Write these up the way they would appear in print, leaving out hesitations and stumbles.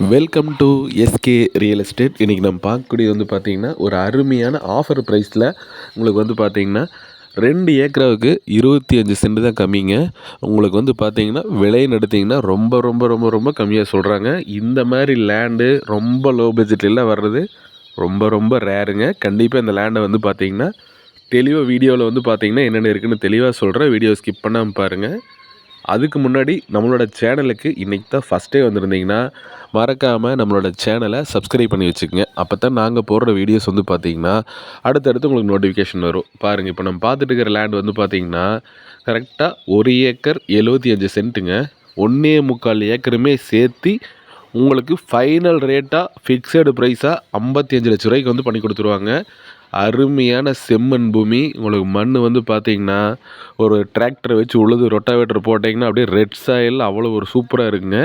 Welcome to SK real estate. இன்றைக்கி நம்ம பார்க்கக்கூடியது வந்து பார்த்திங்கன்னா ஒரு அருமையான ஆஃபர் ப்ரைஸில் உங்களுக்கு வந்து பார்த்திங்கன்னா 2 ஏக்கராவுக்கு 25 சென்ட் தான் கம்மிங்க. உங்களுக்கு வந்து பார்த்திங்கன்னா விலைன்னு எடுத்திங்கன்னா ரொம்ப ரொம்ப ரொம்ப ரொம்ப கம்மியாக சொல்கிறாங்க. இந்த மாதிரி லேண்டு ரொம்ப லோ பட்ஜெட்லாம் வர்றது ரொம்ப ரொம்ப ரேருங்க. கண்டிப்பாக இந்த லேண்டை வந்து பார்த்திங்கன்னா தெளிவாக வீடியோவில் வந்து பார்த்திங்கன்னா என்னென்ன இருக்குதுன்னு தெளிவாக சொல்கிறேன். வீடியோ ஸ்கிப் பண்ணாமல் பாருங்கள். அதுக்கு முன்னாடி நம்மளோட சேனலுக்கு இன்றைக்கி தான் ஃபஸ்ட்டே வந்திருந்தீங்கன்னா மறக்காமல் நம்மளோட சேனலை சப்ஸ்கிரைப் பண்ணி வச்சுக்கோங்க. அப்போ தான் நாங்கள் போடுற வீடியோஸ் வந்து பார்த்திங்கன்னா அடுத்தடுத்து உங்களுக்கு நோட்டிஃபிகேஷன் வரும். பாருங்கள், இப்போ நம்ம பார்த்துட்டு இருக்கிற லேண்ட் வந்து பார்த்திங்கன்னா கரெக்டாக 1 ஏக்கர் 75 சென்ட்டுங்க. 1.25 ஏக்கருமே சேர்த்து உங்களுக்கு ஃபைனல் ரேட்டாக ஃபிக்ஸடு ப்ரைஸாக 55 லட்ச ரூபாய்க்கு வந்து பண்ணி கொடுத்துருவாங்க. அருமையான செம்மண் பூமி. உங்களுக்கு மண் வந்து பார்த்திங்கன்னா ஒரு டிராக்டரை வச்சு உழுது ரொட்டாவேட்டர் போட்டிங்கன்னா அப்படியே ரெட் சாயில் அவ்வளோ ஒரு சூப்பராக இருக்குங்க.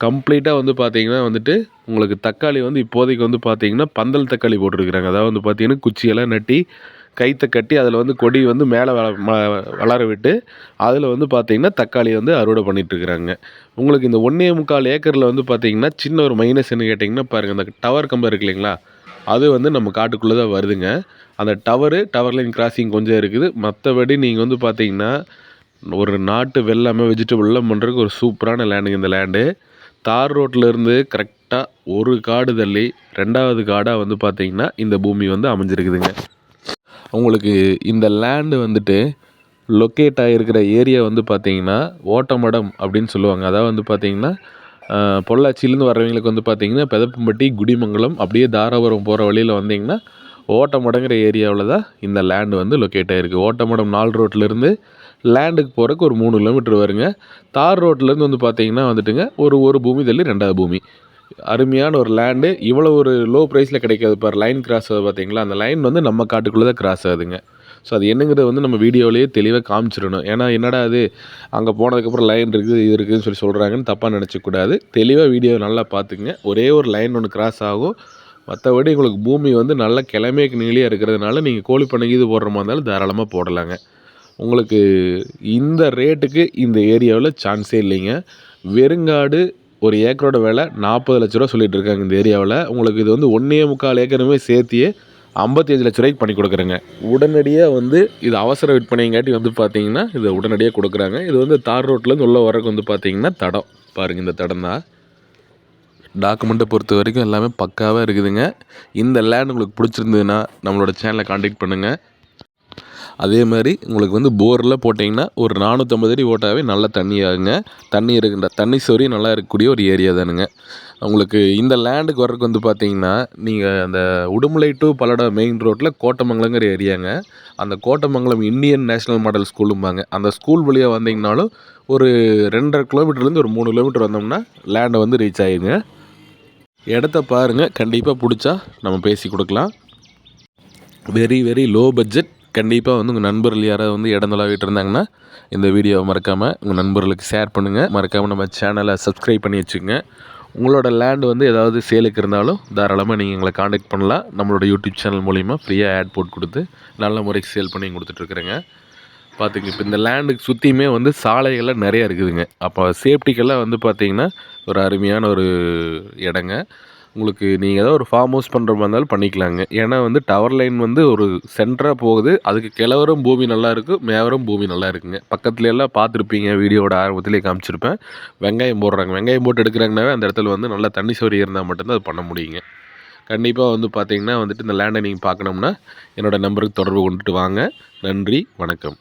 கம்ப்ளீட்டாக வந்து பார்த்திங்கன்னா வந்துட்டு உங்களுக்கு தக்காளி வந்து இப்போதைக்கு வந்து பார்த்திங்கன்னா பந்தல் தக்காளி போட்டிருக்கிறாங்க. அதாவது வந்து பார்த்திங்கன்னா குச்சியெல்லாம் நட்டி கைத்தை கட்டி அதில் வந்து கொடி வந்து மேலே வளர விட்டு அதில் வந்து பார்த்திங்கன்னா தக்காளி வந்து அறுவடை பண்ணிகிட்ருக்குறாங்க. உங்களுக்கு இந்த 1.25 ஏக்கரில் வந்து பார்த்திங்கன்னா சின்ன ஒரு மைனஸ் என்ன கேட்டிங்கன்னா பாருங்கள், அந்த டவர் கம்பம் இருக்கு இல்லைங்களா, அது வந்து நம்ம காட்டுக்குள்ளே தான் வருதுங்க. அந்த டவர் லைன் கிராசிங் கொஞ்சம் இருக்குது. மற்றபடி நீங்கள் வந்து பார்த்திங்கன்னா ஒரு நாட்டு வெள்ளாமை வெஜிடபிள்லாம் பண்ணுறதுக்கு ஒரு சூப்பரான லேண்டுங்க இந்த லேண்டு. தார் ரோட்டிலேருந்து கரெக்டாக ஒரு காடு தள்ளி 2வது காடாக வந்து பார்த்திங்கன்னா இந்த பூமி வந்து அமைஞ்சிருக்குதுங்க. உங்களுக்கு இந்த லேண்டு வந்துட்டு லொக்கேட் ஆகிருக்கிற ஏரியா வந்து பார்த்திங்கன்னா ஓட்டமடம் அப்படின்னு சொல்லுவாங்க. அதாவது வந்து பார்த்திங்கன்னா பொள்ளாச்சியிலேருந்து வர்றவங்களுக்கு வந்து பார்த்திங்கன்னா பெதப்பம்பட்டி, குடிமங்கலம் அப்படியே தாராபுரம் போகிற வழியில் வந்தீங்கன்னா ஓட்டமடங்கிற ஏரியாவில் தான் இந்த லேண்டு வந்து லொக்கேட் ஆகிருக்கு. ஓட்டமடம் 4 ரோட்லேருந்து லேண்டுக்கு போகிறதுக்கு ஒரு 3 கிலோமீட்டர் வருங்க. தார் ரோட்லேருந்து வந்து பார்த்திங்கன்னா வந்துட்டுங்க ஒரு பூமி தள்ளி 2வது பூமி. அருமையான ஒரு லேண்டு. இவ்வளோ ஒரு லோ ப்ரைஸில் கிடைக்காது. பார் லைன் கிராஸ் ஆகுது பார்த்திங்களா, அந்த லைன் வந்து நம்ம காட்டுக்குள்ளே தான் கிராஸ் ஆகுதுங்க. ஸோ அது என்னங்கிறத வந்து நம்ம வீடியோலேயே தெளிவாக காமிச்சிடணும். ஏன்னா என்னடா அது அங்கே போனதுக்கப்புறம் லைன் இருக்குது இது இருக்குதுன்னு சொல்கிறாங்கன்னு தப்பாக நினச்சிக்கூடாது. தெளிவாக வீடியோ நல்லா பார்த்துக்குங்க. ஒரே ஒரு லைன் ஒன்று கிராஸ் ஆகும். மற்றபடி உங்களுக்கு பூமி வந்து நல்ல கிழமைக்கு நீளியாக இருக்கிறதுனால நீங்கள் கோழி பண்ணைக்கு இது போடுற மாதிரி இருந்தாலும் தாராளமாக போடலாங்க. உங்களுக்கு இந்த ரேட்டுக்கு இந்த ஏரியாவில் சான்ஸே இல்லைங்க. வெறுங்காடு ஒரு ஏக்கரோட விலை 40 லட்ச ரூபா சொல்லிகிட்டு இருக்காங்க இந்த ஏரியாவில். உங்களுக்கு இது வந்து 1.25 ஏக்கருமே சேர்த்தியே 55 லட்ச ரூபாய்க்கு பண்ணி கொடுக்குறேங்க. உடனடியாக வந்து இது அவசர விற்பனைங்காட்டி வந்து பார்த்திங்கன்னா இதை உடனடியாக கொடுக்குறாங்க. இது வந்து தார் ரோட்லேருந்து உள்ள வரக்கு வந்து பார்த்திங்கன்னா தடம் பாருங்கள், இந்த தடம் தான். டாக்குமெண்ட்டை பொறுத்த வரைக்கும் எல்லாமே பக்காவாக இருக்குதுங்க. இந்த லேண்ட் உங்களுக்கு பிடிச்சிருந்ததுன்னா நம்மளோட சேனலை கான்டாக்ட் பண்ணுங்கள். அதே மாதிரி உங்களுக்கு வந்து போரில் போட்டிங்கன்னா ஒரு 450 அடி ஓட்டாவே நல்ல தண்ணி ஆகுங்க. தண்ணி சொறி நல்லா இருக்கக்கூடிய ஒரு ஏரியா தானுங்க. உங்களுக்கு இந்த லேண்டுக்கு வர்றதுக்கு வந்து பார்த்திங்கன்னா நீங்கள் அந்த உடுமலை டு பல்லடம் மெயின் ரோட்டில் கோட்டமங்கலங்கிற ஏரியாங்க. அந்த கோட்டமங்கலம் இந்தியன் நேஷ்னல் மாடல் ஸ்கூலும்பாங்க. அந்த ஸ்கூல் வழியாக வந்தீங்கனாலும் ஒரு 2.5 கிலோமீட்டர்லேருந்து ஒரு 3 கிலோமீட்டர் வந்தோம்னா லேண்டை வந்து ரீச் ஆகிடுங்க. இடத்த பாருங்கள், கண்டிப்பாக பிடிச்சா நம்ம பேசி கொடுக்கலாம். Very very low budget. கண்டிப்பாக வந்து உங்கள் நண்பர்கள் யாராவது வந்து இடம் தொலைவிட்டு இருந்தாங்கன்னா இந்த வீடியோவை மறக்காமல் உங்கள் நண்பர்களுக்கு ஷேர் பண்ணுங்கள். மறக்காமல் நம்ம சேனலை சப்ஸ்கிரைப் பண்ணி வச்சுக்கோங்க. உங்களோட லேண்டு வந்து ஏதாவது சேலுக்கு இருந்தாலும் தாராளமாக நீங்கள் எங்களை காண்டாக்ட் பண்ணலாம். நம்மளோட யூடியூப் சேனல் மூலிமா ஃப்ரீயாக ஆட் போட்டு கொடுத்து நல்ல முறைக்கு சேல் பண்ணி கொடுத்துட்ருக்குறேங்க. பார்த்துங்க, இப்போ இந்த லேண்டுக்கு சுற்றியுமே வந்து சாலைகள்லாம் நிறையா இருக்குதுங்க. அப்போ சேஃப்டிக்கெல்லாம் வந்து பார்த்திங்கன்னா ஒரு அருமையான ஒரு இடங்க. உங்களுக்கு நீங்கள் ஏதோ ஒரு ஃபார்ம் ஹவுஸ் பண்ணுற மாதிரி இருந்தாலும் பண்ணிக்கலாங்க. ஏன்னா வந்து டவர் லைன் வந்து ஒரு சென்டராக போகுது. அதுக்கு கிழவரும் பூமி நல்லா இருக்குது, மேவரும் பூமி நல்லா இருக்குங்க. பக்கத்துல எல்லாம் பார்த்துருப்பீங்க, வீடியோட ஆரம்பத்திலே காமிச்சிருப்பேன். வெங்காயம் போடுறாங்க. வெங்காயம் போட்டு எடுக்கிறாங்கனாவே அந்த இடத்துல வந்து நல்லா தண்ணி சௌரி இருந்தால் மட்டும்தான் அது பண்ண முடியுங்க. கண்டிப்பாக வந்து பார்த்திங்கன்னா வந்துட்டு இந்த லேண்டை நீங்கள் பார்க்கணும்னா என்னோடய நம்பருக்கு தொடர்பு கொண்டுட்டு வாங்க. நன்றி, வணக்கம்.